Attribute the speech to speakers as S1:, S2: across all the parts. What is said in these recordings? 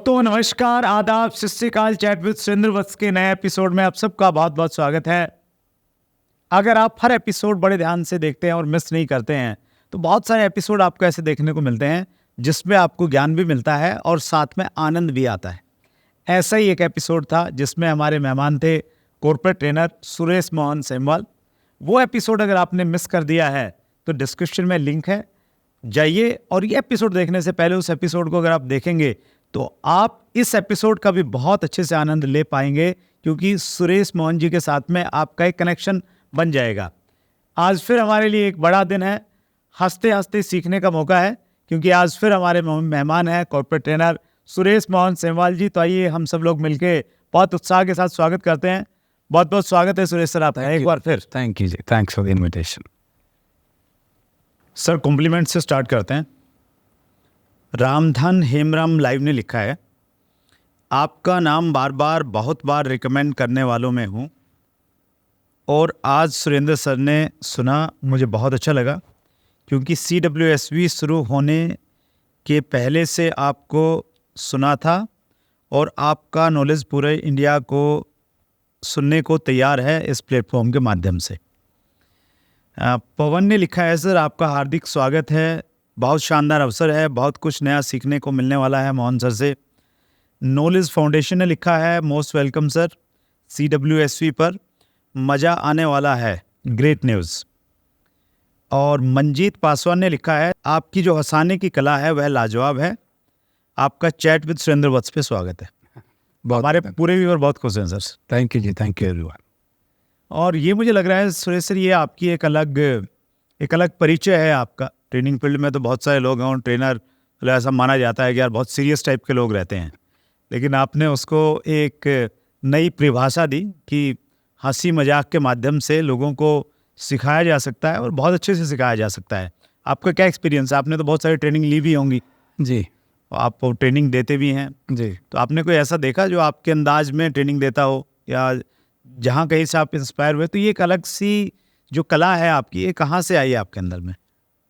S1: दोस्तों नमस्कार, आदाब, सत श्री अकाल। चैट विद सुरेंद्र वत्स के नए एपिसोड में आप सबका बहुत बहुत स्वागत है। अगर आप हर एपिसोड बड़े ध्यान से देखते हैं और मिस नहीं करते हैं तो बहुत सारे एपिसोड आपको ऐसे देखने को मिलते हैं जिसमें आपको ज्ञान भी मिलता है और साथ में आनंद भी आता है। ऐसा ही एक एपिसोड था जिसमें हमारे मेहमान थे कॉर्पोरेट ट्रेनर सुरेश मोहन सेमवाल। वो एपिसोड अगर आपने मिस कर दिया है तो डिस्क्रिप्शन में लिंक है, जाइए और ये एपिसोड देखने से पहले उस एपिसोड को अगर आप देखेंगे तो आप इस एपिसोड का भी बहुत अच्छे से आनंद ले पाएंगे, क्योंकि सुरेश मोहन जी के साथ में आपका एक कनेक्शन बन जाएगा। आज फिर हमारे लिए एक बड़ा दिन है, हंसते हंसते सीखने का मौका है, क्योंकि आज फिर हमारे मेहमान हैं कॉर्पोरेट ट्रेनर सुरेश मोहन सेमवाल जी। तो आइए हम सब लोग मिलके बहुत उत्साह के साथ स्वागत करते हैं। बहुत बहुत स्वागत है सुरेश सर आपका एक बार फिर।
S2: थैंक यू जी, thanks for the invitation.
S1: Sir compliment से स्टार्ट करते हैं। रामधन हेमराम लाइव ने लिखा है, आपका नाम बार बार बहुत बार रिकमेंड करने वालों में हूँ और आज सुरेंद्र सर ने सुना, मुझे बहुत अच्छा लगा, क्योंकि CWSV शुरू होने के पहले से आपको सुना था और आपका नॉलेज पूरे इंडिया को सुनने को तैयार है इस प्लेटफॉर्म के माध्यम से। पवन ने लिखा है, सर आपका हार्दिक स्वागत है, बहुत शानदार अवसर है, बहुत कुछ नया सीखने को मिलने वाला है मोहन सर से। नॉलेज फाउंडेशन ने लिखा है, मोस्ट वेलकम सर, CWSV पर मज़ा आने वाला है, ग्रेट न्यूज़। और मंजीत पासवान ने लिखा है, आपकी जो हंसाने की कला है वह लाजवाब है, आपका चैट विद सुरेंद्र वत्स पे स्वागत है। हमारे पूरे व्यूअर बहुत खुश हैं sir.
S2: Thank you ji, thank you everyone.
S1: और ये मुझे लग रहा है सुरेश सर, ये आपकी एक अलग परिचय है आपका। ट्रेनिंग फील्ड में तो बहुत सारे लोग हैं और ट्रेनर ऐसा माना जाता है कि यार बहुत सीरियस टाइप के लोग रहते हैं, लेकिन आपने उसको एक नई परिभाषा दी कि हंसी मजाक के माध्यम से लोगों को सिखाया जा सकता है और बहुत अच्छे से सिखाया जा सकता है। आपका क्या एक्सपीरियंस है? आपने तो बहुत सारी ट्रेनिंग ली भी होंगी
S2: जी,
S1: आप ट्रेनिंग देते भी हैं
S2: जी।
S1: तो आपने कोई ऐसा देखा जो आपके अंदाज में ट्रेनिंग देता हो, या जहाँ कहीं से आप इंस्पायर हुए? तो ये एक अलग सी जो कला है आपकी, ये कहाँ से आई है आपके अंदर में?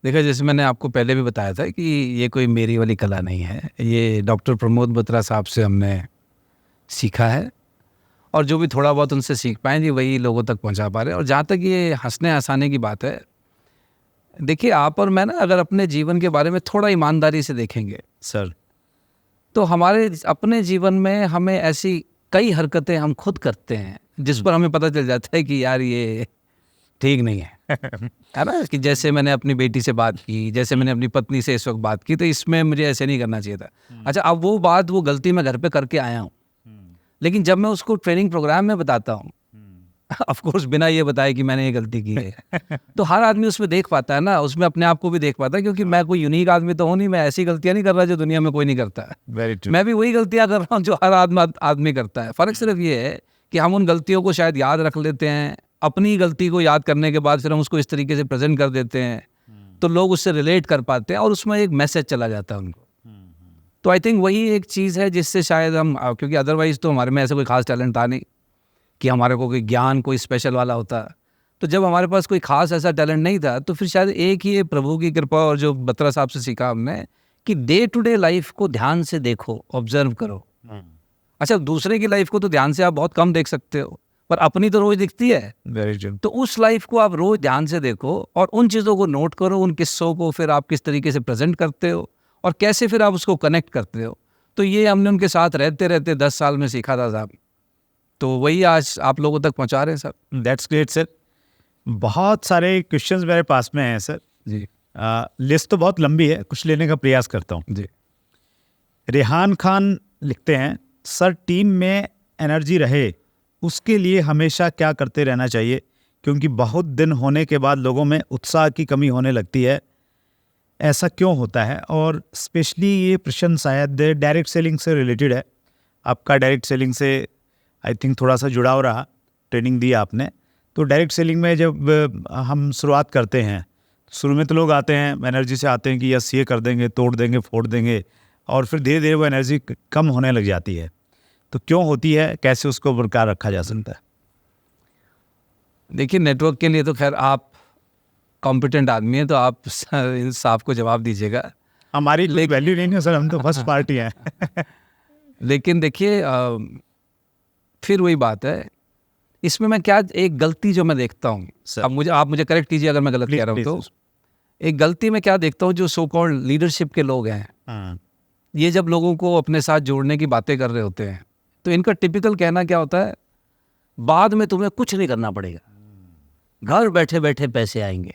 S2: देखा, जैसे मैंने आपको पहले भी बताया था कि ये कोई मेरी वाली कला नहीं है, ये डॉक्टर प्रमोद बत्रा साहब से हमने सीखा है और जो भी थोड़ा बहुत उनसे सीख पाए जी वही लोगों तक पहुंचा पा रहे हैं। और जहाँ तक ये हंसने हंसाने की बात है, देखिए आप और मैं ना अगर अपने जीवन के बारे में थोड़ा ईमानदारी से देखेंगे
S1: सर,
S2: तो हमारे अपने जीवन में हमें ऐसी कई हरकतें हम खुद करते हैं जिस पर हमें पता चल जाता है कि यार ये ठीक नहीं है है ना। कि जैसे मैंने अपनी बेटी से बात की, जैसे मैंने अपनी पत्नी से इस वक्त बात की, तो इसमें मुझे ऐसे नहीं करना चाहिए था। अच्छा, अब वो गलती मैं घर पे करके आया हूँ, लेकिन जब मैं उसको ट्रेनिंग प्रोग्राम में बताता हूँ, ऑफ कोर्स बिना ये बताए कि मैंने ये गलती की है तो हर आदमी उसमें देख पाता है ना, उसमें अपने आप को भी देख पाता है, क्योंकि मैं कोई यूनिक आदमी तो हूँ नहीं, मैं ऐसी गलतियाँ नहीं कर रहा जो दुनिया में कोई नहीं करता है।
S1: Very true.
S2: मैं भी वही गलतियाँ कर रहा हूँ जो हर आदमी करता है। फ़र्क सिर्फ ये है कि हम उन गलतियों को शायद याद रख लेते हैं, अपनी गलती को याद करने के बाद फिर हम उसको इस तरीके से प्रेजेंट कर देते हैं तो लोग उससे रिलेट कर पाते हैं और उसमें एक मैसेज चला जाता है उनको। तो आई थिंक वही एक चीज़ है जिससे शायद हम, क्योंकि अदरवाइज़ तो हमारे में ऐसा कोई खास टैलेंट था नहीं कि हमारे को कोई ज्ञान कोई स्पेशल वाला होता। तो जब हमारे पास कोई खास ऐसा टैलेंट नहीं था तो फिर शायद एक ही प्रभु की कृपा और जो बत्रा साहब से सीखा हमने कि डे टू डे लाइफ को ध्यान से देखो, ऑब्जर्व करो। अच्छा, दूसरे की लाइफ को तो ध्यान से आप बहुत कम देख सकते हो, पर अपनी तो रोज दिखती है।
S1: Very true.
S2: तो उस लाइफ को आप रोज ध्यान से देखो और उन चीज़ों को नोट करो, उन किस्सों को फिर आप किस तरीके से प्रेजेंट करते हो और कैसे फिर आप उसको कनेक्ट करते हो। तो ये हमने उनके साथ रहते रहते 10 साल में सीखा था साहब, तो वही आज आप लोगों तक पहुंचा रहे हैं सर।
S1: That's great sir. बहुत सारे क्वेश्चंस मेरे पास में हैं सर
S2: जी।
S1: लिस्ट तो बहुत लंबी है, कुछ लेने का प्रयास करता हूँ
S2: जी।
S1: रेहान खान लिखते हैं, सर टीम में एनर्जी रहे उसके लिए हमेशा क्या करते रहना चाहिए, क्योंकि बहुत दिन होने के बाद लोगों में उत्साह की कमी होने लगती है, ऐसा क्यों होता है? और स्पेशली ये प्रश्न शायद डायरेक्ट सेलिंग से रिलेटेड है। आपका डायरेक्ट सेलिंग से आई थिंक थोड़ा सा जुड़ाव रहा, ट्रेनिंग दी आपने। तो डायरेक्ट सेलिंग में जब हम शुरुआत करते हैं, शुरू में तो लोग आते हैं एनर्जी से आते हैं कि यस ये कर देंगे, तोड़ देंगे, फोड़ देंगे, और फिर धीरे धीरे वो एनर्जी कम होने लग जाती है। तो क्यों होती है, कैसे उसको बरकरार रखा जा सकता है?
S2: देखिए, नेटवर्क के लिए तो खैर आप कॉम्पिटेंट आदमी हैं, तो आप इन साहब को जवाब दीजिएगा।
S1: हमारी वैल्यू नहीं है सर, हम तो फर्स्ट पार्टी हैं
S2: लेकिन देखिए फिर वही बात है, इसमें मैं क्या एक गलती जो मैं देखता हूँ, अब आप मुझे करेक्ट कीजिए अगर मैं गलत कह रहा हूँ तो, एक गलती मैं क्या देखता हूँ, जो सो कॉल्ड लीडरशिप के लोग हैं, ये जब लोगों को अपने साथ जोड़ने की बातें कर रहे होते हैं तो इनका टिपिकल कहना क्या होता है, बाद में तुम्हें कुछ नहीं करना पड़ेगा, घर बैठे बैठे पैसे आएंगे।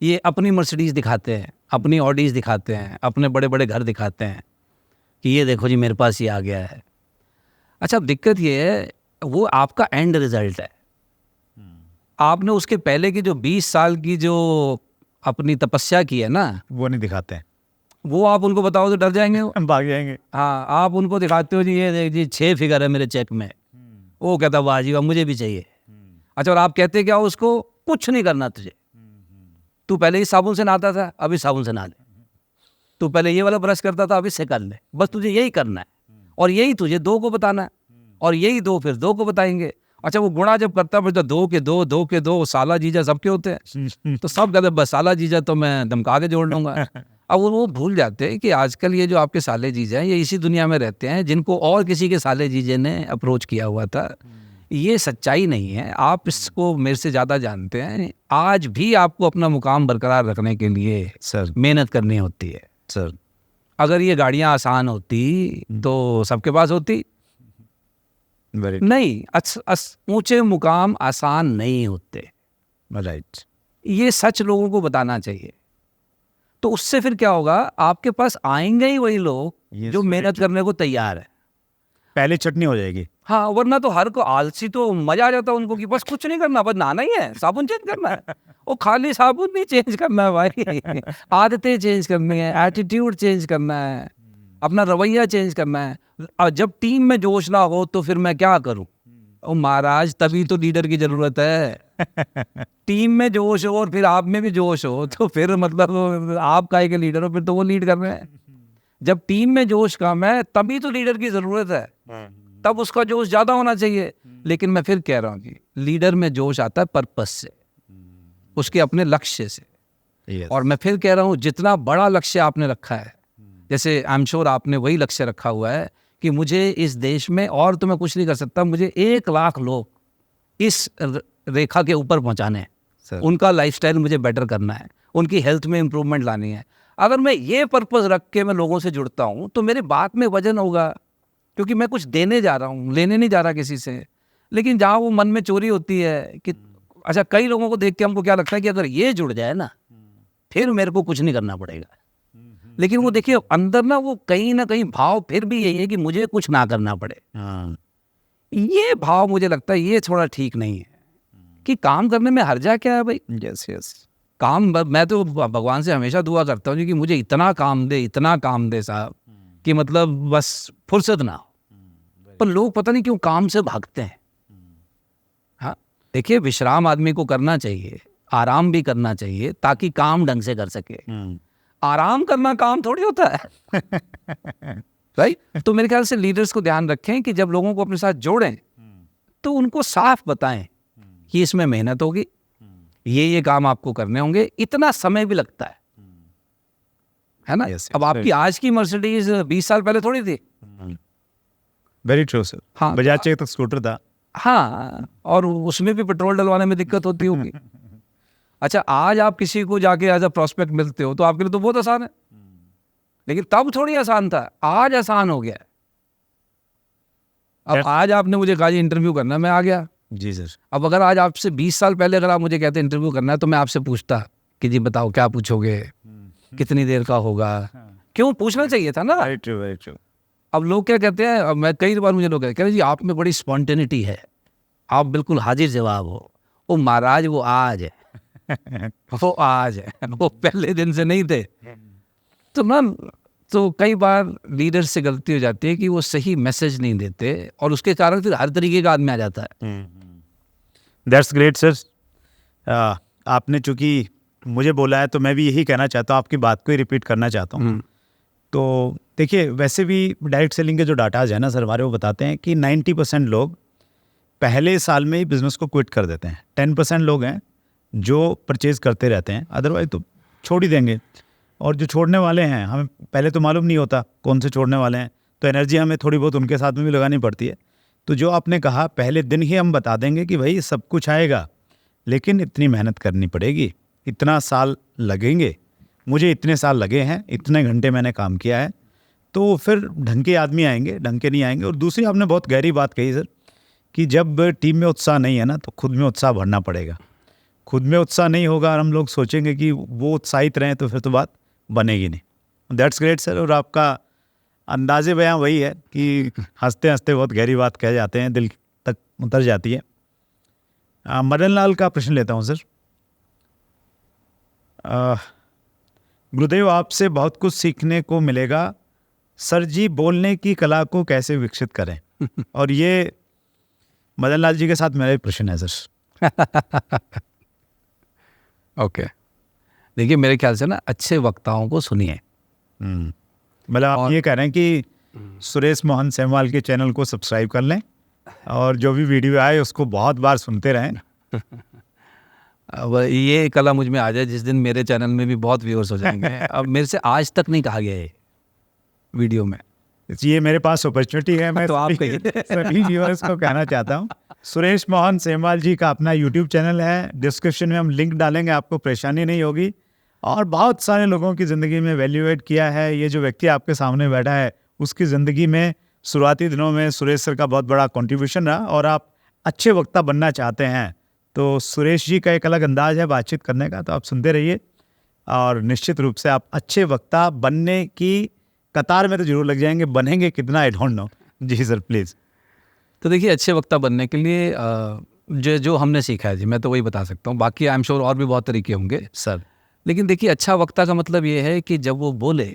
S2: ये अपनी मर्सिडीज दिखाते हैं, अपनी ऑडीज दिखाते हैं, अपने बड़े बड़े घर दिखाते हैं कि ये देखो जी मेरे पास ये आ गया है। अच्छा, अब दिक्कत ये है, वो आपका एंड रिजल्ट है। आपने उसके पहले की जो 20 साल की जो अपनी तपस्या की है ना,
S1: वो नहीं दिखाते हैं,
S2: वो आप उनको बताओ तो डर जाएंगे, वो
S1: भाग जाएंगे।
S2: हाँ, आप उनको दिखाते हो जी ये देख जी 6 फिगर है मेरे चेक में, वो कहता वाह जी वाह मुझे भी चाहिए। अच्छा, और आप कहते क्या हो उसको, कुछ नहीं करना तुझे, तू पहले ही साबुन से नहाता था अभी साबुन से नहा ले, तू पहले ये वाला ब्रश करता था अभी से कर ले, बस तुझे यही करना है और यही तुझे 2 को बताना है और यही 2 फिर 2 को बताएंगे। अच्छा, वो गुणा जब करता है तो 2 के 2 2 के 2 साला जीजा सबके होते हैं, तो सब कहते बस साला जीजा तो मैं धमका के जोड़ लूंगा। अब वो भूल जाते हैं कि आजकल ये जो आपके साले जीजा हैं ये इसी दुनिया में रहते हैं जिनको और किसी के साले जीजे ने अप्रोच किया हुआ था। ये सच्चाई नहीं है, आप इसको मेरे से ज़्यादा जानते हैं। आज भी आपको अपना मुकाम बरकरार रखने के लिए
S1: सर
S2: मेहनत करनी होती है
S1: सर।
S2: अगर ये गाड़ियाँ आसान होती तो सबके पास होती नहीं। ऊंचे मुकाम आसान नहीं होते,
S1: राइट।
S2: ये सच लोगों को बताना चाहिए। तो उससे फिर क्या होगा, आपके पास आएंगे ही वही लोग जो मेहनत करने को तैयार है,
S1: पहले चटनी हो जाएगी।
S2: हाँ, वरना तो हर को आलसी तो मजा आ जाता है उनको कि बस कुछ नहीं करना, बस नहाना ही है, साबुन चेंज करना है। वो खाली साबुन नहीं चेंज करना है भाई, आदतें चेंज करनी है, एटीट्यूड चेंज करना है, अपना रवैया चेंज करना है। और जब टीम में जोश ना हो तो फिर मैं क्या करूं? ओ महाराज, तभी तो लीडर की जरूरत है। टीम में जोश हो और फिर आप में भी जोश हो तो फिर मतलब आप काहे के लीडर हो, फिर तो वो लीड कर रहे हैं। जब टीम में जोश कम है तभी तो लीडर की जरूरत है, तब उसका जोश ज्यादा होना चाहिए। लेकिन मैं फिर कह रहा हूँ कि लीडर में जोश आता है पर्पस से, उसके अपने लक्ष्य से। और मैं फिर कह रहा हूँ, जितना बड़ा लक्ष्य आपने रखा है, जैसे आई एम श्योर आपने वही लक्ष्य रखा हुआ है कि मुझे इस देश में और तो मैं कुछ नहीं कर सकता, मुझे 1 लाख लोग इस रेखा के ऊपर पहुंचाने हैं, उनका लाइफस्टाइल मुझे बेटर करना है, उनकी हेल्थ में इंप्रूवमेंट लानी है। अगर मैं ये पर्पस रख के मैं लोगों से जुड़ता हूँ तो मेरे बात में वजन होगा, क्योंकि मैं कुछ देने जा रहा हूँ, लेने नहीं जा रहा किसी से। लेकिन जहाँ वो मन में चोरी होती है कि अच्छा, कई लोगों को देख के हमको क्या लगता है कि अगर ये जुड़ जाए ना फिर मेरे को कुछ नहीं करना पड़ेगा। लेकिन वो देखिए अंदर ना वो कहीं ना कहीं भाव फिर भी यही है कि मुझे कुछ ना करना पड़े। ये भाव मुझे लगता है ये थोड़ा ठीक नहीं है कि काम करने में हर्जा क्या है भाई।
S1: Yes yes.
S2: काम, मैं तो भगवान से हमेशा दुआ करता हूँ कि मुझे इतना काम दे, इतना काम दे साहब, कि मतलब बस फुर्सत ना हो। पर लोग पता नहीं क्यों काम से भागते हैं। हाँ, देखिए विश्राम आदमी को करना चाहिए, आराम भी करना चाहिए ताकि काम ढंग से कर सके। आराम करना काम थोड़ी होता है। राइट। तो मेरे ख्याल से लीडर्स को ध्यान रखें कि जब लोगों को अपने साथ जोड़ें तो उनको साफ बताएं कि इसमें मेहनत होगी, ये काम आपको करने होंगे, इतना समय भी लगता है ना। अब आपकी आज की मर्सिडीज 20 साल पहले थोड़ी थी।
S1: Very true sir.
S2: हाँ,
S1: बजाज चेक तक स्कूटर था।
S2: हाँ, और उसमें भी पेट्रोल डलवाने में दिक्कत होती होगी। अच्छा, आज आप किसी को जाके एज अ प्रोस्पेक्ट मिलते हो तो आपके लिए तो बहुत आसान है, लेकिन तब थोड़ी आसान था, आज आसान हो गया। अब आज आपने मुझे कहा जी इंटरव्यू करना, मैं आ गया
S1: जी सर।
S2: अब अगर आज आपसे 20 साल पहले अगर आप मुझे कहते इंटरव्यू करना है तो मैं आपसे पूछता कि जी बताओ क्या पूछोगे, कितनी देर का होगा, क्यों पूछना चाहिए था ना।
S1: Very true very true.
S2: अब लोग क्या कहते हैं, अब मैं कई बार मुझे लोग कहते हैं जी आप में बड़ी स्पॉन्टेनिटी है, आप बिल्कुल हाजिर जवाब हो। वो महाराज वो आज है, वो आज है, वो पहले दिन से नहीं थे। तो मैम, तो कई बार लीडर से गलती हो जाती है कि वो सही मैसेज नहीं देते और उसके कारण फिर हर तरीके का आदमी आ जाता है।
S1: That's great sir. आपने चूंकि मुझे बोला है तो मैं भी यही कहना चाहता हूँ, आपकी बात को ही रिपीट करना चाहता हूँ। तो देखिए, वैसे भी डायरेक्ट सेलिंग के जो डाटाज है ना सर हमारे, वो बताते हैं कि 90% लोग पहले साल में ही बिजनेस को क्विट कर देते हैं। 10% लोग हैं जो परचेज करते रहते हैं, अदरवाइज तो छोड़ ही देंगे। और जो छोड़ने वाले हैं, हमें पहले तो मालूम नहीं होता कौन से छोड़ने वाले हैं, तो एनर्जी हमें थोड़ी बहुत उनके साथ में भी लगानी पड़ती है। तो जो आपने कहा पहले दिन ही हम बता देंगे कि भाई सब कुछ आएगा, लेकिन इतनी मेहनत करनी पड़ेगी, इतना साल लगेंगे, मुझे इतने साल लगे हैं, इतने घंटे मैंने काम किया है, तो फिर ढंग के आदमी आएंगे, ढंग के नहीं आएंगे। और दूसरी आपने बहुत गहरी बात कही सर, कि जब टीम में उत्साह नहीं है ना, तो खुद में उत्साह भरना पड़ेगा। खुद में उत्साह नहीं होगा और हम लोग सोचेंगे कि वो उत्साहित रहें, तो फिर तो बात बनेगी नहीं। That's great sir. और आपका अंदाज़े बयां वही है कि हंसते हंसते बहुत गहरी बात कह जाते हैं, दिल तक उतर जाती है। मदन लाल का प्रश्न लेता हूँ सर। गुरुदेव, आपसे बहुत कुछ सीखने को मिलेगा सर जी, बोलने की कला को कैसे विकसित करें? और ये मदन लाल जी के साथ मेरा भी प्रश्न है सर।
S2: ओके, देखिए मेरे ख्याल से ना अच्छे वक्ताओं को सुनिए।
S1: मतलब आप ये कह रहे हैं कि सुरेश मोहन सेमवाल के चैनल को सब्सक्राइब कर लें और जो भी वीडियो आए उसको बहुत बार सुनते रहें।
S2: अब ये कला मुझ में आ जाए जिस दिन मेरे चैनल में भी बहुत व्यूअर्स हो जाएंगे। अब मेरे से आज तक नहीं कहा गया है वीडियो में,
S1: ये मेरे पास अपॉर्चुनिटी है। मैं
S2: तो आप
S1: सभी व्यूअर्स को कहना चाहता हूँ, सुरेश मोहन सेमवाल जी का अपना यूट्यूब चैनल है, डिस्क्रिप्शन में हम लिंक डालेंगे, आपको परेशानी नहीं होगी। और बहुत सारे लोगों की ज़िंदगी में वैल्यू एड किया है। ये जो व्यक्ति आपके सामने बैठा है, उसकी ज़िंदगी में शुरुआती दिनों में सुरेश सर का बहुत बड़ा कंट्रीब्यूशन रहा। और आप अच्छे वक्ता बनना चाहते हैं तो सुरेश जी का एक अलग अंदाज है बातचीत करने का, तो आप सुनते रहिए और निश्चित रूप से आप अच्छे वक्ता बनने की कतार में तो जरूर लग जाएंगे। बनेंगे कितना आई डोंट नो। जी सर प्लीज़।
S2: तो देखिए अच्छे वक्ता बनने के लिए जो हमने सीखा है जी, मैं तो वही बता सकता हूँ। बाकी आई एम श्योर और भी बहुत तरीके होंगे
S1: सर।
S2: लेकिन देखिए अच्छा वक्ता का मतलब ये है कि जब वो बोले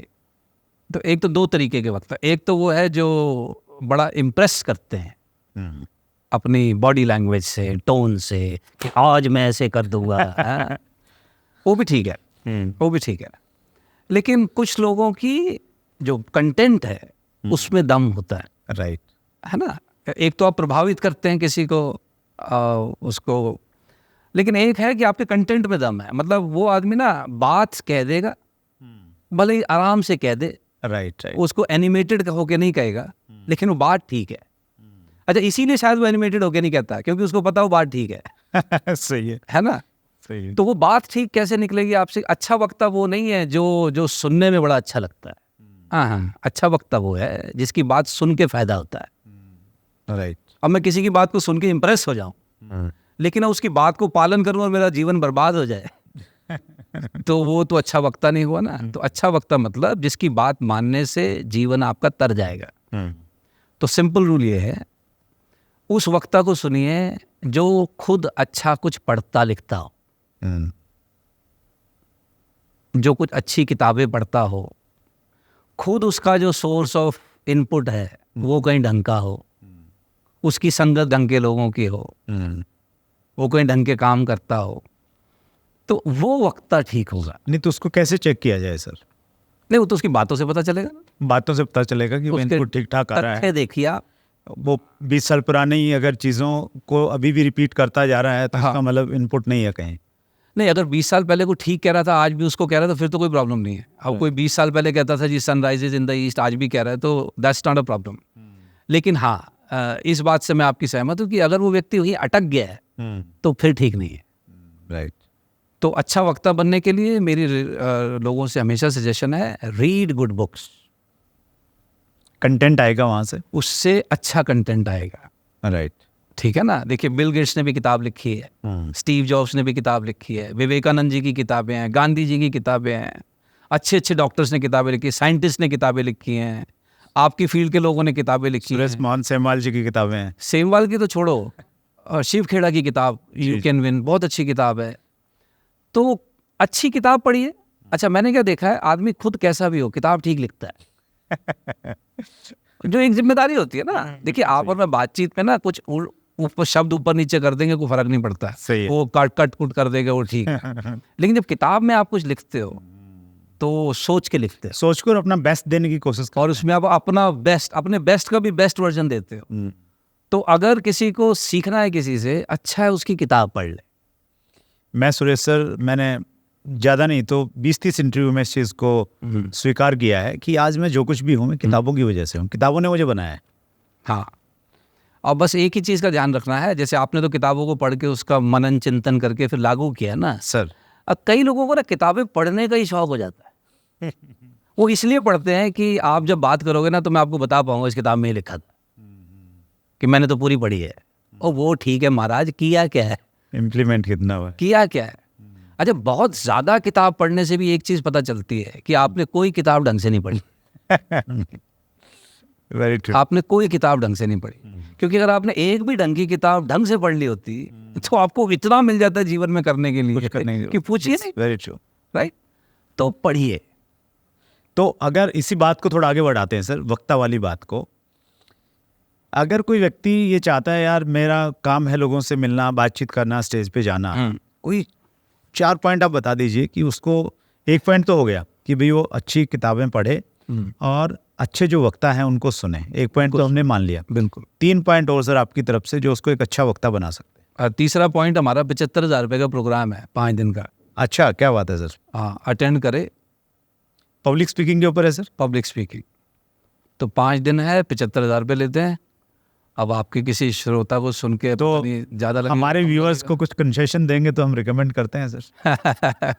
S2: तो एक तो दो तरीके के वक्ता, एक तो वो है जो बड़ा इम्प्रेस करते हैं अपनी बॉडी लैंग्वेज से, टोन से, कि आज मैं ऐसे कर दूंगा। हाँ? वो भी ठीक है, वो भी ठीक है। लेकिन कुछ लोगों की जो कंटेंट है उसमें दम होता है,
S1: राइट,
S2: है ना। एक तो आप प्रभावित करते हैं किसी को उसको, लेकिन एक है कि आपके कंटेंट में दम है। मतलब वो आदमी ना बात कह देगा, भले ही आराम से कह दे,
S1: राइट,
S2: उसको एनिमेटेड होके नहीं कहेगा, लेकिन वो बात ठीक है। अच्छा, इसीलिए शायद वो एनिमेटेड होके नहीं कहता, क्योंकि उसको पता वो बात ठीक है।
S1: सही
S2: है ना।
S1: सही है।
S2: तो वो बात ठीक कैसे निकलेगी आपसे? अच्छा वक्ता वो नहीं है जो सुनने में बड़ा अच्छा लगता है। हाँ, अच्छा वक्ता वो है जिसकी बात सुन के फायदा होता है।
S1: राइट।
S2: अब मैं किसी की बात को सुन के इम्प्रेस हो जाऊं, लेकिन उसकी बात को पालन करूं और मेरा जीवन बर्बाद हो जाए, तो वो तो अच्छा वक्ता नहीं हुआ ना। तो अच्छा वक्ता मतलब जिसकी बात मानने से जीवन आपका तर जाएगा। तो सिंपल रूल ये है, उस वक्ता को सुनिए जो खुद अच्छा कुछ पढ़ता लिखता हो, जो कुछ अच्छी किताबें पढ़ता हो, खुद उसका जो सोर्स ऑफ इनपुट है वो कहीं ढंग का हो, उसकी संगत ढंग के लोगों की हो, वो कहीं ढंग के काम करता हो, तो वो वक्ता ठीक होगा।
S1: नहीं तो उसको कैसे चेक किया जाए सर?
S2: नहीं, वो तो उसकी बातों से पता चलेगा ना।
S1: बातों से पता चलेगा कि वो
S2: उसके
S1: इनपुट ठीक ठाक आ रहा है।
S2: तथ्य देखिए आप,
S1: वो 20 साल पुरानी अगर चीज़ों को अभी भी रिपीट करता जा रहा है तो उसका मतलब इनपुट नहीं है कहीं।
S2: नहीं, अगर 20 साल पहले को ठीक कह रहा था, आज भी उसको कह रहा था, फिर तो कोई प्रॉब्लम नहीं है। अब कोई 20 साल पहले कहता था जी सनराइजेज इन द ईस्ट, आज भी कह रहा है, तो दैट्स नॉट अ प्रॉब्लम। लेकिन हाँ, इस बात से मैं आपकी सहमत हूँ कि अगर वो व्यक्ति वहीं अटक गया है तो फिर ठीक नहीं है।
S1: राइट।
S2: तो अच्छा वक्ता बनने के लिए मेरी लोगों से हमेशा सजेशन है, रीड गुड बुक्स।
S1: कंटेंट आएगा वहाँ से,
S2: उससे अच्छा कंटेंट आएगा।
S1: राइट।
S2: ठीक है ना। देखिए बिल गेट्स ने भी किताब लिखी है, स्टीव जॉब्स ने भी किताब लिखी है, विवेकानंद जी की किताबें हैं, गांधी जी की किताबें हैं, अच्छे अच्छे डॉक्टर्स ने किताबें लिखी, साइंटिस्ट ने किताबें लिखी हैं, आपकी फील्ड के लोगों ने किताबें लिखी हैं।
S1: सुरेश मोहन सेमवाल जी की किताबें हैं।
S2: सेमवाल की तो छोड़ो, शिव खेड़ा की किताब यू कैन विन बहुत अच्छी किताब है। तो अच्छी किताब पढ़िए। अच्छा, मैंने क्या देखा है, आदमी खुद कैसा भी हो किताब ठीक लिखता है। जो एक जिम्मेदारी होती है ना, देखिए आप और मैं बातचीत में ना कुछ ऊपर शब्द ऊपर नीचे कर देंगे, कोई फर्क नहीं पड़ता है। वो कट कुट कर देगा, वो ठीक है। लेकिन जब किताब में आप कुछ लिखते हो तो सोच के लिखते हो,
S1: सोच कर अपना बेस्ट देने की कोशिश
S2: और उसमें आप अपना बेस्ट, अपने बेस्ट का भी बेस्ट वर्जन देते हो। तो अगर किसी को सीखना है किसी से, अच्छा है उसकी किताब पढ़ ले।
S1: मैं सुरेश सर, मैंने ज़्यादा नहीं तो 20-30 इंटरव्यू में इस चीज़ को स्वीकार किया है कि आज मैं जो कुछ भी हूँ मैं किताबों की वजह से हूँ, किताबों ने मुझे बनाया है।
S2: हाँ, और बस एक ही चीज़ का ध्यान रखना है, जैसे आपने तो किताबों को पढ़ के उसका मनन चिंतन करके फिर लागू किया ना
S1: सर।
S2: अब कई लोगों को ना किताबें पढ़ने का ही शौक हो जाता है वो इसलिए पढ़ते हैं कि आप जब बात करोगे ना तो मैं आपको बता पाऊंगा इस किताब में ये लिखा था कि मैंने तो पूरी पढ़ी है। और वो ठीक है महाराज, किया क्या है,
S1: इम्प्लीमेंट कितना हुआ है?
S2: किया क्या है। अच्छा, बहुत ज़्यादा किताब पढ़ने से भी एक चीज़ पता चलती है कि आपने कोई किताब ढंग से नहीं पढ़ी।
S1: Very true.
S2: आपने कोई किताब ढंग से नहीं पढ़ी, क्योंकि अगर आपने एक भी ढंग की किताब ढंग से पढ़ ली होती तो आपको इतना मिल जाता है जीवन में करने के लिए कि पूछिए नहीं।
S1: Very true.
S2: राइट, तो पढ़िए।
S1: तो अगर इसी बात को थोड़ा आगे बढ़ाते हैं सर, वक्ता वाली बात को, अगर कोई व्यक्ति ये चाहता है यार मेरा काम है लोगों से मिलना, बातचीत करना, स्टेज पे जाना, कोई 4 पॉइंट आप बता दीजिए कि उसको, एक पॉइंट तो हो गया कि भाई वो अच्छी किताबें पढ़े और अच्छे जो वक्ता हैं उनको सुने, एक पॉइंट तो हमने मान लिया।
S2: बिल्कुल।
S1: 3 पॉइंट और सर आपकी तरफ से जो उसको एक अच्छा वक्ता बना सकते हैं।
S2: और तीसरा पॉइंट, हमारा 75,000 रुपये का प्रोग्राम है 5 दिन का।
S1: अच्छा, क्या बात है सर?
S2: हाँ, अटेंड करे।
S1: पब्लिक स्पीकिंग के ऊपर है सर?
S2: Public speaking. तो 5 दिन है, 75,000 रुपये लेते हैं। अब आपके किसी श्रोता को सुन के
S1: तो
S2: ज़्यादा
S1: हमारे व्यूअर्स को कुछ कंसेशन देंगे तो हम रिकमेंड करते हैं सर।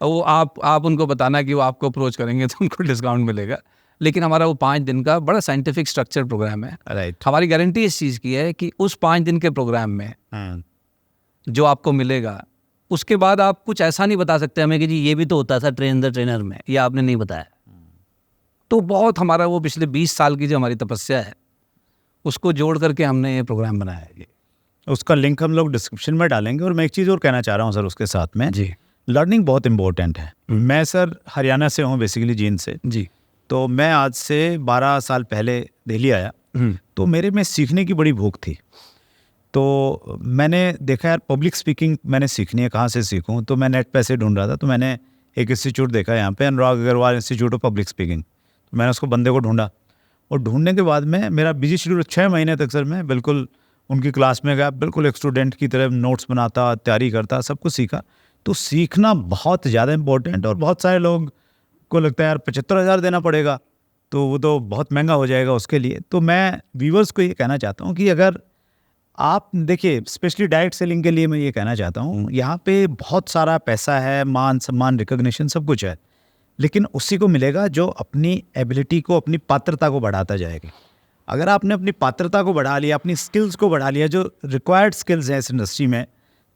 S2: वो आप उनको बताना कि वो आपको अप्रोच करेंगे तो उनको डिस्काउंट मिलेगा। लेकिन हमारा वो 5 दिन का बड़ा साइंटिफिक स्ट्रक्चर प्रोग्राम है।
S1: राइट।
S2: हमारी गारंटी इस चीज़ की है कि उस 5 दिन के प्रोग्राम में जो आपको मिलेगा, उसके बाद आप कुछ ऐसा नहीं बता सकते हमें कि जी ये भी तो होता था ट्रेन द ट्रेनर में, ये आपने नहीं बताया। तो बहुत हमारा वो पिछले 20 साल की जो हमारी तपस्या है उसको जोड़ करके हमने ये प्रोग्राम बनाया है।
S1: उसका लिंक हम लोग डिस्क्रिप्शन में डालेंगे। और मैं एक चीज़ और कहना चाह रहा हूँ सर उसके साथ में,
S2: जी,
S1: लर्निंग बहुत इम्पोर्टेंट है। मैं सर हरियाणा से हूँ बेसिकली, जींद से।
S2: जी।
S1: तो मैं आज से 12 साल पहले दिल्ली आया, तो मेरे में सीखने की बड़ी भूख थी। तो मैंने देखा यार पब्लिक स्पीकिंग मैंने सीखनी है, कहाँ से सीखूं? तो मैं नेट पे ऐसे ढूंढ रहा था, तो मैंने एक इंस्टीट्यूट देखा यहाँ पे, Anurag Agarwal institute of public speaking. तो मैंने उसको बंदे को ढूंढा और ढूंढने के बाद में मेरा बिजी शेड्यूल 6 महीने तक सर मैं बिल्कुल उनकी क्लास में गया, बिल्कुल एक स्टूडेंट की तरह नोट्स बनाता, तैयारी करता, सब कुछ सीखा। तो सीखना बहुत ज़्यादा इंपॉर्टेंट। और बहुत सारे लोग को लगता है यार 75,000 देना पड़ेगा तो वो तो बहुत महंगा हो जाएगा उसके लिए। तो मैं व्यूवर्स को ये कहना चाहता हूँ कि अगर आप देखिए, स्पेशली डायरेक्ट सेलिंग के लिए मैं ये कहना चाहता हूँ, यहाँ पे बहुत सारा पैसा है, मान सम्मान, रिकॉग्निशन सब कुछ है, लेकिन उसी को मिलेगा जो अपनी एबिलिटी को, अपनी पात्रता को बढ़ाता जाएगा। अगर आपने अपनी पात्रता को बढ़ा लिया, अपनी स्किल्स को बढ़ा लिया, जो रिक्वायर्ड स्किल्स हैं इस इंडस्ट्री में,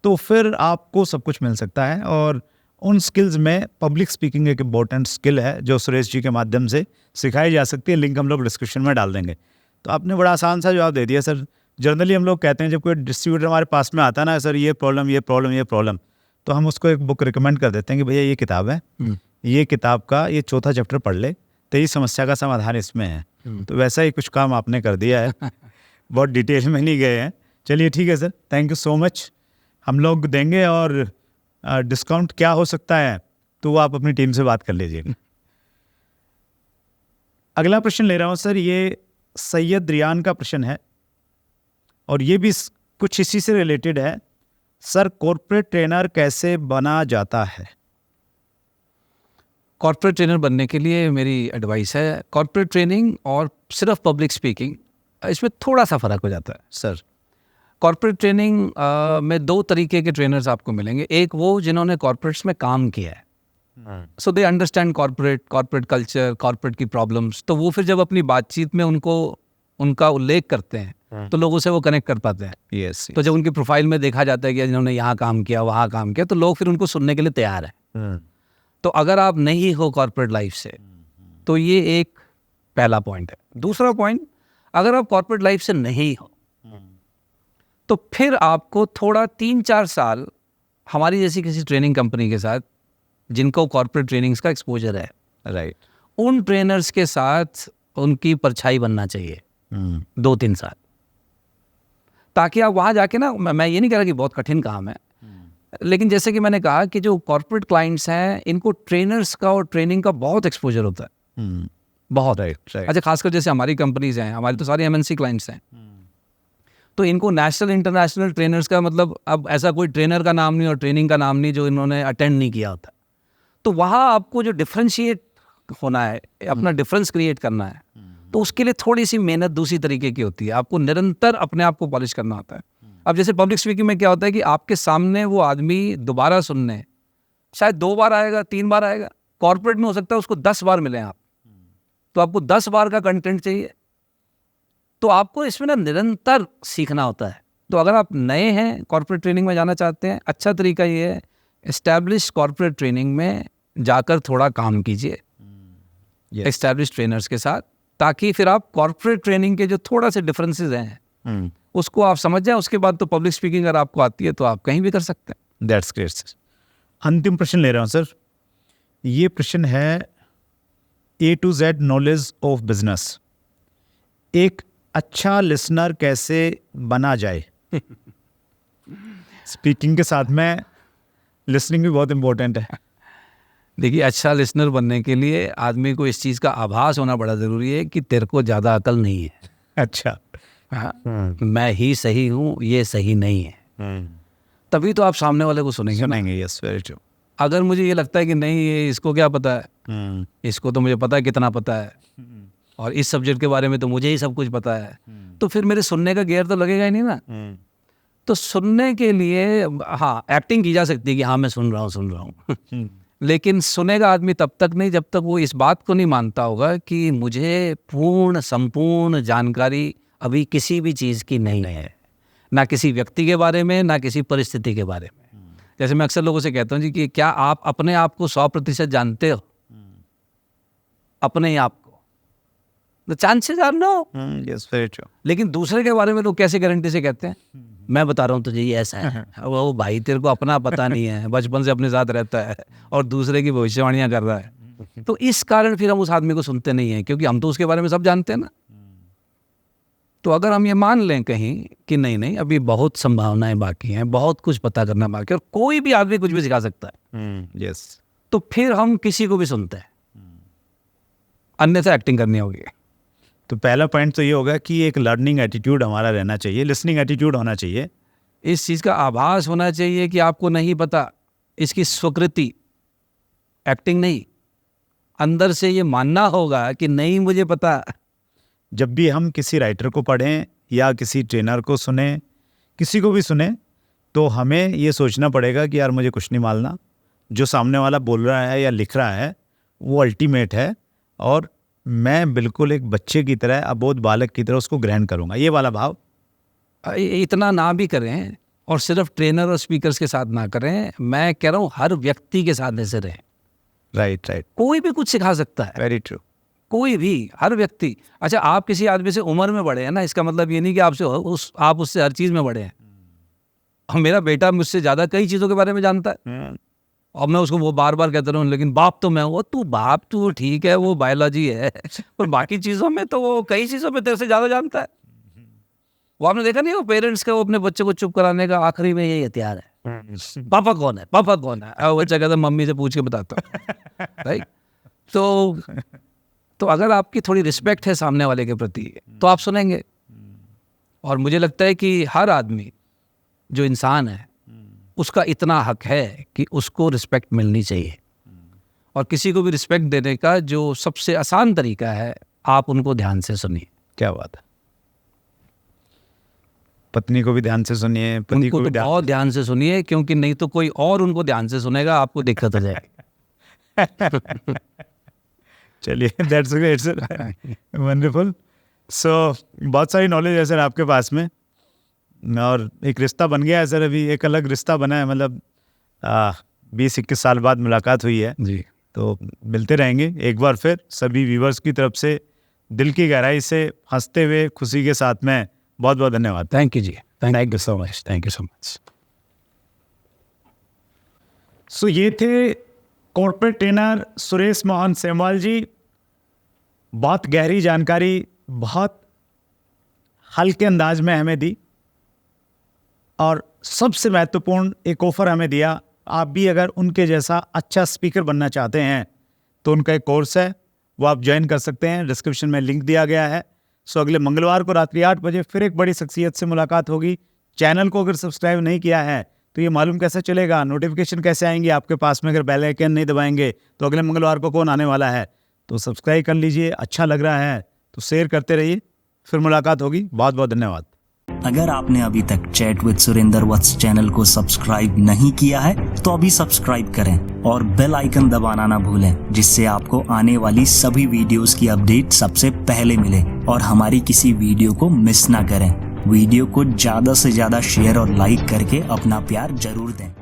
S1: तो फिर आपको सब कुछ मिल सकता है। और उन स्किल्स में पब्लिक स्पीकिंग एक इम्पोर्टेंट स्किल है जो सुरेश जी के माध्यम से सिखाई जा सकती है। लिंक हम लोग डिस्क्रिप्शन में डाल देंगे। तो आपने बड़ा आसान सा जवाब दे दिया सर। जनरली हम लोग कहते हैं जब कोई डिस्ट्रीब्यूटर हमारे पास में आता है ना, सर ये प्रॉब्लम, ये प्रॉब्लम, ये प्रॉब्लम, तो हम उसको एक बुक रिकमेंड कर देते हैं कि भैया ये किताब है, ये किताब का ये 4था चैप्टर पढ़ ले, तो इस समस्या का समाधान इसमें है। तो वैसा ही कुछ काम आपने कर दिया है। बहुत डिटेल में नहीं गए हैं। चलिए ठीक है sir, thank you so much. हम लोग देंगे और डिस्काउंट क्या हो सकता है तो वो आप अपनी टीम से बात कर लीजिएगा। अगला प्रश्न ले रहा हूँ सर, ये सैयद रियान का प्रश्न है और ये भी कुछ इसी से रिलेटेड है। सर, कॉर्पोरेट ट्रेनर कैसे बना जाता है?
S2: कॉर्पोरेट ट्रेनर बनने के लिए मेरी एडवाइस है, कॉर्पोरेट ट्रेनिंग और सिर्फ पब्लिक स्पीकिंग, इसमें थोड़ा सा फ़र्क हो जाता है सर। कॉर्पोरेट ट्रेनिंग में 2 तरीके के ट्रेनर्स आपको मिलेंगे। एक वो जिन्होंने कॉर्पोरेट्स में काम किया है, so they understand corporate culture, corporate की प्रॉब्लम्स। तो वो फिर जब अपनी बातचीत में उनका उल्लेख करते हैं तो लोगों से वो कनेक्ट कर पाते हैं।
S1: yes.
S2: तो जब उनकी प्रोफाइल में देखा जाता है कि जिन्होंने यहाँ काम किया, वहाँ काम किया, तो लोग फिर उनको सुनने के लिए तैयार हैं। तो अगर आप नहीं हो कॉर्पोरेट लाइफ से, तो ये एक पहला पॉइंट है। दूसरा पॉइंट, अगर आप कॉर्पोरेट लाइफ से नहीं हो तो फिर आपको थोड़ा 3-4 साल हमारी जैसी किसी ट्रेनिंग कंपनी के साथ, जिनको कॉर्पोरेट ट्रेनिंग्स का एक्सपोजर है,
S1: राइट,
S2: उन ट्रेनर्स के साथ उनकी परछाई बनना चाहिए 2-3 साल, ताकि आप वहाँ जाके ना, मैं ये नहीं कह रहा कि बहुत कठिन काम है, लेकिन जैसे कि मैंने कहा कि जो कॉर्पोरेट क्लाइंट्स हैं इनको ट्रेनर्स का और ट्रेनिंग का बहुत एक्सपोजर होता है, बहुत।
S1: राइट।
S2: अच्छा, खासकर जैसे हमारी कंपनीज हैं, हमारी तो सारी MNC क्लाइंट्स हैं, तो इनको नेशनल इंटरनेशनल ट्रेनर्स का मतलब, अब ऐसा कोई ट्रेनर का नाम नहीं और ट्रेनिंग का नाम नहीं जो इन्होंने अटेंड नहीं किया होता। तो वहाँ आपको जो डिफ्रेंशिएट होना है, अपना डिफरेंस क्रिएट करना है, तो उसके लिए थोड़ी सी मेहनत दूसरी तरीके की होती है। आपको निरंतर अपने आप को पॉलिश करना होता है। अब जैसे पब्लिक स्पीकिंग में क्या होता है कि आपके सामने वो आदमी दोबारा सुनने शायद 2 बार आएगा, 3 बार आएगा। कॉर्पोरेट में हो सकता है उसको 10 बार मिले आप, तो आपको 10 बार का कंटेंट चाहिए। तो आपको इसमें ना निरंतर सीखना होता है। तो अगर आप नए हैं, कॉर्पोरेट ट्रेनिंग में जाना चाहते हैं, अच्छा तरीका ये है एस्टैब्लिश कॉर्पोरेट ट्रेनिंग में जाकर थोड़ा काम कीजिए एस्टैब्लिश ट्रेनर्स के साथ, ताकि फिर आप कॉर्पोरेट ट्रेनिंग के जो थोड़ा से डिफरेंसेस हैं उसको आप समझ जाएं। उसके बाद तो पब्लिक स्पीकिंग अगर आपको आती है तो आप कहीं भी कर सकते हैं।
S1: That's great sir. अंतिम प्रश्न ले रहा हूँ सर। ये प्रश्न है A to Z knowledge of business. एक अच्छा लिसनर कैसे बना जाए? स्पीकिंग के साथ में लिसनिंग भी बहुत इम्पोर्टेंट है।
S2: देखिए, अच्छा लिसनर बनने के लिए आदमी को इस चीज़ का आभास होना बड़ा ज़रूरी है कि तेरे को ज़्यादा अकल नहीं है।
S1: अच्छा।
S2: हाँ, मैं ही सही हूँ, ये सही नहीं है, तभी तो आप सामने वाले को सुनेंगे।
S1: Yes, very true.
S2: अगर मुझे ये लगता है कि नहीं ये इसको क्या पता है, इसको तो मुझे पता है कितना पता है, और इस सब्जेक्ट के बारे में तो मुझे ही सब कुछ पता है, तो फिर मेरे सुनने का गेयर तो लगेगा ही नहीं ना। तो सुनने के लिए हाँ एक्टिंग की जा सकती है कि हाँ मैं सुन रहा हूँ लेकिन सुनेगा आदमी तब तक नहीं जब तक वो इस बात को नहीं मानता होगा कि मुझे पूर्ण संपूर्ण जानकारी अभी किसी भी चीज़ की नहीं है, ना किसी व्यक्ति के बारे में, ना किसी परिस्थिति के बारे में। जैसे मैं अक्सर लोगों से कहता हूँ जी कि क्या आप अपने आप को 100% जानते हो? अपने आप को the chances are no.
S1: Yes, very true.
S2: लेकिन दूसरे के बारे में लोग कैसे गारंटी से कहते हैं मैं बता रहा हूँ तुझे ये ऐसा है। वो भाई तेरे को अपना पता नहीं है, बचपन से अपने साथ रहता है और दूसरे की भविष्यवाणियां कर रहा है। तो इस कारण फिर हम उस आदमी को सुनते नहीं हैं, क्योंकि हम तो उसके बारे में सब जानते हैं ना। तो अगर हम ये मान लें कहीं कि नहीं अभी बहुत संभावनाएं बाकी हैं, बहुत कुछ पता करना बाकी है, और कोई भी आदमी कुछ भी सिखा सकता है,
S1: यस,
S2: तो फिर हम किसी को भी सुनते हैं, अन्यथा एक्टिंग करनी होगी।
S1: तो पहला पॉइंट तो ये होगा कि एक लर्निंग एटीट्यूड हमारा रहना चाहिए, लिसनिंग एटीट्यूड होना चाहिए।
S2: इस चीज़ का आभास होना चाहिए कि आपको नहीं पता, इसकी स्वीकृति, एक्टिंग नहीं, अंदर से ये मानना होगा कि नहीं मुझे पता।
S1: जब भी हम किसी राइटर को पढ़ें या किसी ट्रेनर को सुने, किसी को भी सुने, तो हमें ये सोचना पड़ेगा कि यार मुझे कुछ नहीं मालना, जो सामने वाला बोल रहा है या लिख रहा है वो अल्टीमेट है, और मैं बिल्कुल एक बच्चे की तरह, अबोध बालक की तरह उसको ग्रहण करूँगा, ये वाला भाव।
S2: इतना ना भी करें और सिर्फ ट्रेनर और स्पीकर्स के साथ ना करें, मैं कह रहा हूँ हर व्यक्ति के साथ ऐसे रहें।
S1: राइट,
S2: कोई भी कुछ सिखा सकता है,
S1: वेरी ट्रू,
S2: कोई भी, हर व्यक्ति। अच्छा, आप किसी आदमी से उम्र में बड़े हैं ना, इसका मतलब ये नहीं कि आप उससे हर चीज़ में बड़े हैं। और मेरा बेटा मुझसे ज़्यादा कई चीज़ों के बारे में जानता है, और मैं उसको वो बार बार कहता रहूँ लेकिन बाप तो मैं हूँ। तू बाप तो ठीक है, वो बायोलॉजी है, पर बाकी चीज़ों में तो वो कई चीज़ों में तेरे से ज़्यादा जानता है। वो आपने देखा नहीं, वो पेरेंट्स का वो अपने बच्चे को चुप कराने का आखिरी में यही हथियार है, पापा कौन है, पापा कौन है। वो बच्चा कहता मम्मी से पूछ के बताता हूँ। राइट। तो अगर आपकी थोड़ी रिस्पेक्ट है सामने वाले के प्रति, तो आप सुनेंगे। और मुझे लगता है कि हर आदमी जो इंसान है उसका इतना हक है कि उसको रिस्पेक्ट मिलनी चाहिए, और किसी को भी रिस्पेक्ट देने का जो सबसे आसान तरीका है, आप उनको ध्यान से सुनिए।
S1: क्या बात है। पत्नी को भी ध्यान से सुनिए, पति
S2: उनको
S1: को भी
S2: तो बहुत ध्यान से सुनिए, क्योंकि नहीं तो कोई और उनको ध्यान से सुनेगा, आपको दिक्कत हो जाएगी।
S1: चलिए, दैट्स ग्रेट सर, वंडरफुल। सो बहुत सारी नॉलेज है सर आपके पास में, और एक रिश्ता बन गया है सर, अभी एक अलग रिश्ता बना है, मतलब 20-21 साल बाद मुलाकात हुई है
S2: जी।
S1: तो मिलते रहेंगे एक बार फिर। सभी व्यूवर्स की तरफ से दिल की गहराई से हंसते हुए खुशी के साथ में बहुत बहुत धन्यवाद।
S2: Thank you ji, thank you so much, thank you so much.
S1: So ये थे कॉर्पोरेट ट्रेनर सुरेश मोहन सेमवाल जी। बहुत गहरी जानकारी बहुत हल्के अंदाज में हमें दी, और सबसे महत्वपूर्ण एक ऑफर हमें दिया। आप भी अगर उनके जैसा अच्छा स्पीकर बनना चाहते हैं तो उनका एक कोर्स है, वो आप ज्वाइन कर सकते हैं। डिस्क्रिप्शन में लिंक दिया गया है। सो अगले मंगलवार को रात्रि 8 बजे फिर एक बड़ी शख्सियत से मुलाकात होगी। चैनल को अगर सब्सक्राइब नहीं किया है तो ये मालूम कैसे चलेगा, नोटिफिकेशन कैसे आएंगे आपके पास में अगर बेल आइकन नहीं दबाएंगे तो अगले मंगलवार को कौन आने वाला है। तो सब्सक्राइब कर लीजिए, अच्छा लग रहा है तो शेयर करते रहिए। फिर मुलाकात होगी। बहुत बहुत धन्यवाद।
S3: अगर आपने अभी तक chat with Surendra Vats channel को सब्सक्राइब नहीं किया है तो अभी सब्सक्राइब करें और बेल आइकन दबाना ना भूलें, जिससे आपको आने वाली सभी वीडियोस की अपडेट सबसे पहले मिले और हमारी किसी वीडियो को मिस ना करें। वीडियो को ज्यादा से ज्यादा शेयर और लाइक करके अपना प्यार जरूर दें।